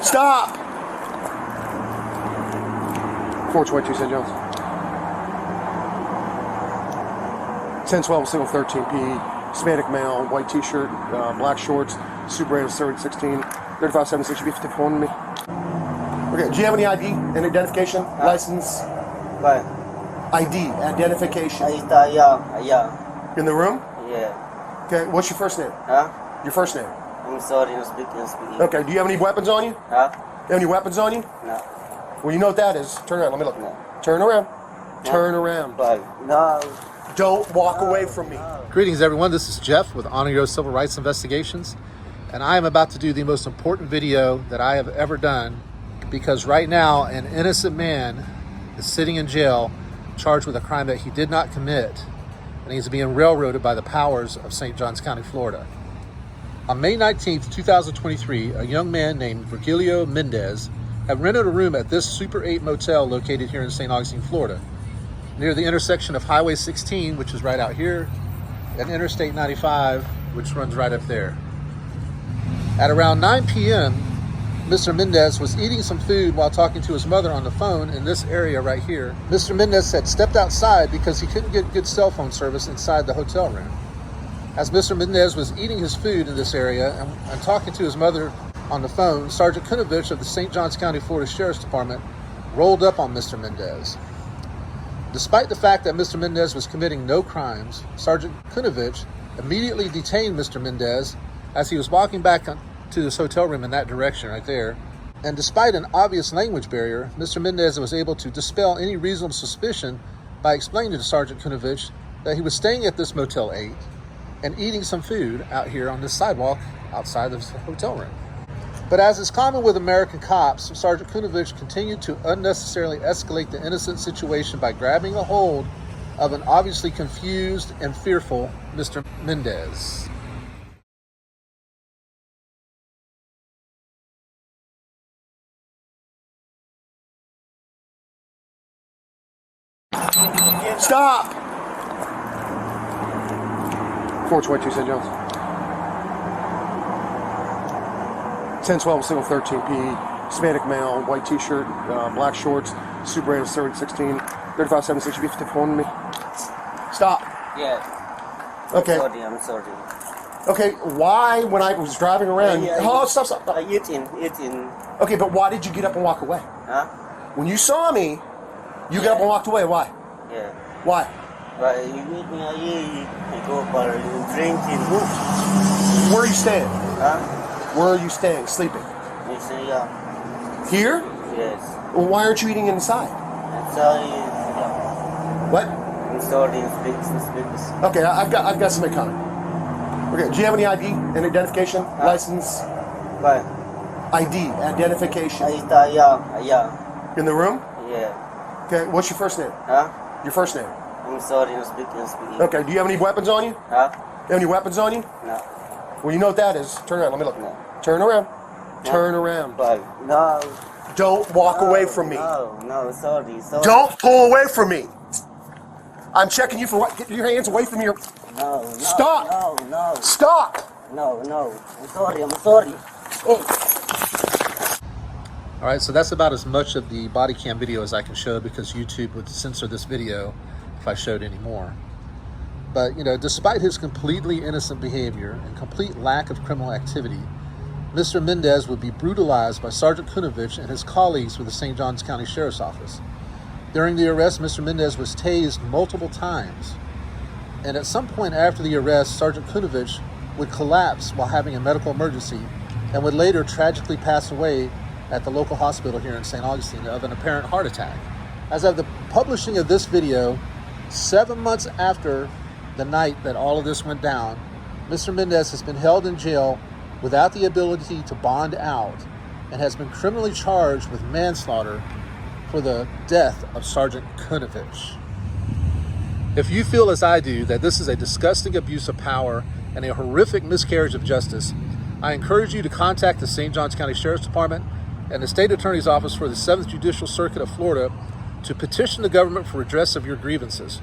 Stop! 422 St. John's. 1012 single 13 P. Hispanic male, white t-shirt, black shorts, Super 8 16, 3576. You be 51 me. Okay, do you have any ID and identification? License? What? ID, identification. Yeah. In the room? Yeah. Okay, what's your first name? Huh? Your first name? I'm sorry, I'm speaking. Okay, do you have any weapons on you? Huh? You have any weapons on you? No. Well, you know what that is. Turn around, let me look. No. Turn around. No. Turn around. No. Don't walk away from me. Greetings everyone, this is Jeff with Honor Your Civil Rights Investigations, and I am about to do the most important video that I have ever done, because right now an innocent man is sitting in jail charged with a crime that he did not commit, and he's being railroaded by the powers of St. Johns County, Florida. On May 19th, 2023, a young man named Vergilio Aguilar-Mendez had rented a room at this Super 8 motel located here in St. Augustine, Florida, near the intersection of Highway 16, which is right out here, and Interstate 95, which runs right up there. At around 9 p.m., Mr. Mendez was eating some food while talking to his mother on the phone in this area right here. Mr. Mendez had stepped outside because he couldn't get good cell phone service inside the hotel room. As Mr. Mendez was eating his food in this area and talking to his mother on the phone, Sergeant Kunovich of the St. Johns County, Florida Sheriff's Department rolled up on Mr. Mendez. Despite the fact that Mr. Mendez was committing no crimes, Sergeant Kunovich immediately detained Mr. Mendez as he was walking back to this hotel room in that direction right there. And despite an obvious language barrier, Mr. Mendez was able to dispel any reasonable suspicion by explaining to Sergeant Kunovich that he was staying at this Motel 8 and eating some food out here on this sidewalk outside of the hotel room. But as is common with American cops, Sergeant Kunovich continued to unnecessarily escalate the innocent situation by grabbing a hold of an obviously confused and fearful Mr. Mendez. Stop! 422 St. John's. 1012 single 13 P. Hispanic male, white t-shirt, black shorts, Super 8 16, 3576. You be 51 me. Stop. Yeah. Okay. I'm sorry. Okay, why, when I was driving around... Stop. Eating. Okay, but why did you get up and walk away? Huh? When you saw me, you got up and walked away. Why? Yeah. Why? But you meet me, I go for drinking. Where are you staying? Huh? Where are you staying? Sleeping? You say, yeah. Here? Yes. Well, why aren't you eating inside? I'm sorry. Yeah. What? I'm sorry. Speak. Okay, I've got somebody coming. Okay, do you have any ID and identification? License? What? ID, identification. Yeah. In the room? Yeah. Okay, what's your first name? Huh? Your first name? I'm sorry. I'm speaking. Okay, do you have any weapons on you? Huh? You have any weapons on you? No. Well, you know what that is. Turn around, let me look. No. Turn around. No. Turn around. No. Don't walk away from me. No, sorry. Don't pull away from me. I'm checking you for what? Get your hands away from your... No. Stop. No. Stop. No. I'm sorry. All right, so that's about as much of the body cam video as I can show, because YouTube would censor this video if I showed any more. But, despite his completely innocent behavior and complete lack of criminal activity, Mr. Mendez would be brutalized by Sergeant Kunovich and his colleagues with the St. Johns County Sheriff's Office. During the arrest, Mr. Mendez was tased multiple times. And at some point after the arrest, Sergeant Kunovich would collapse while having a medical emergency and would later tragically pass away at the local hospital here in St. Augustine of an apparent heart attack. As of the publishing of this video, 7 months after the night that all of this went down, Mr. Mendez has been held in jail without the ability to bond out and has been criminally charged with manslaughter for the death of Sergeant Kunovich. If you feel as I do that this is a disgusting abuse of power and a horrific miscarriage of justice, I encourage you to contact the St. Johns County Sheriff's Department and the State Attorney's Office for the 7th Judicial Circuit of Florida to petition the government for redress of your grievances.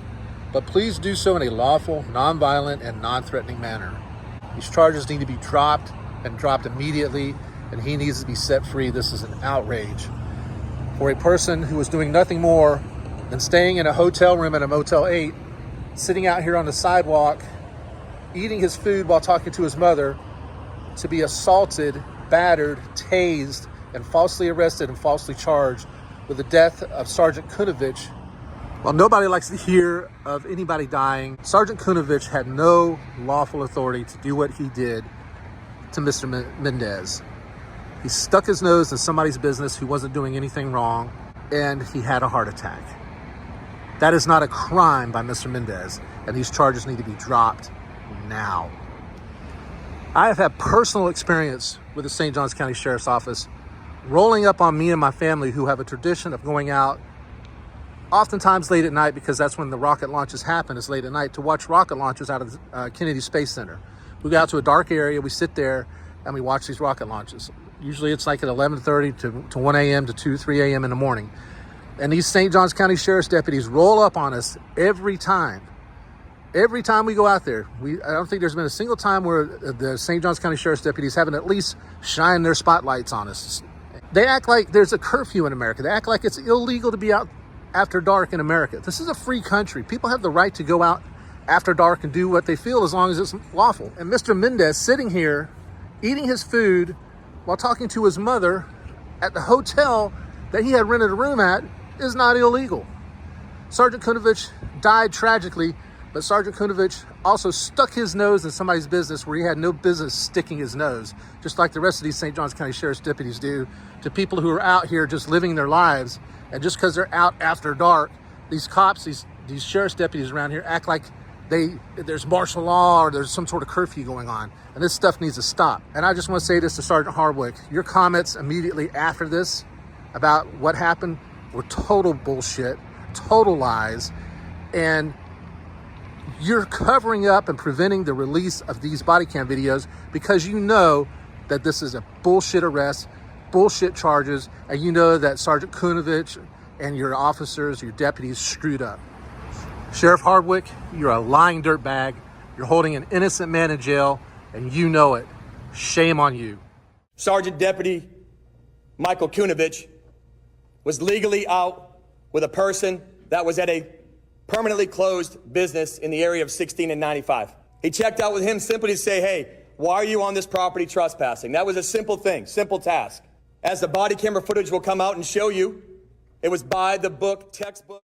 But please do so in a lawful, nonviolent, and non-threatening manner. These charges need to be dropped, and dropped immediately, and he needs to be set free. This is an outrage for a person who was doing nothing more than staying in a hotel room at a Motel 8, sitting out here on the sidewalk, eating his food while talking to his mother, to be assaulted, battered, tased, and falsely arrested and falsely charged with the death of Sergeant Kunovich. While nobody likes to hear of anybody dying, Sergeant Kunovich had no lawful authority to do what he did to Mr. Mendez. He stuck his nose in somebody's business who wasn't doing anything wrong, and he had a heart attack. That is not a crime by Mr. Mendez, and these charges need to be dropped now. I have had personal experience with the St. Johns County Sheriff's Office rolling up on me and my family, who have a tradition of going out oftentimes late at night, because that's when the rocket launches happen, is late at night, to watch rocket launches out of the Kennedy Space Center. We go out to a dark area, we sit there, and we watch these rocket launches. Usually it's like at 11:30 to 1 a.m. to 2, 3 a.m. in the morning. And these St. Johns County Sheriff's deputies roll up on us every time. Every time we go out there. I don't think there's been a single time where the St. Johns County Sheriff's deputies haven't at least shined their spotlights on us. They act like there's a curfew in America. They act like it's illegal to be out after dark in America. This is a free country. People have the right to go out after dark and do what they feel, as long as it's lawful. And Mr. Mendez sitting here eating his food while talking to his mother at the hotel that he had rented a room at is not illegal. Sergeant Kunovich died tragically, but Sergeant Kunovich also stuck his nose in somebody's business where he had no business sticking his nose, just like the rest of these St. Johns County Sheriff's deputies do to people who are out here just living their lives. And just because they're out after dark, these cops, these sheriff's deputies around here act like there's martial law or there's some sort of curfew going on. And this stuff needs to stop. And I just want to say this to Sergeant Hardwick. Your comments immediately after this about what happened were total bullshit, total lies. And you're covering up and preventing the release of these body cam videos because you know that this is a bullshit arrest, bullshit charges, and you know that Sergeant Kunovich and your officers, your deputies screwed up. Sheriff Hardwick, you're a lying dirtbag. You're holding an innocent man in jail, and you know it. Shame on you. Sergeant Deputy Michael Kunovich was legally out with a person that was at a permanently closed business in the area of 16 and 95. He checked out with him simply to say, hey, why are you on this property trespassing? That was a simple thing, simple task. As the body camera footage will come out and show you, it was by the book, textbook.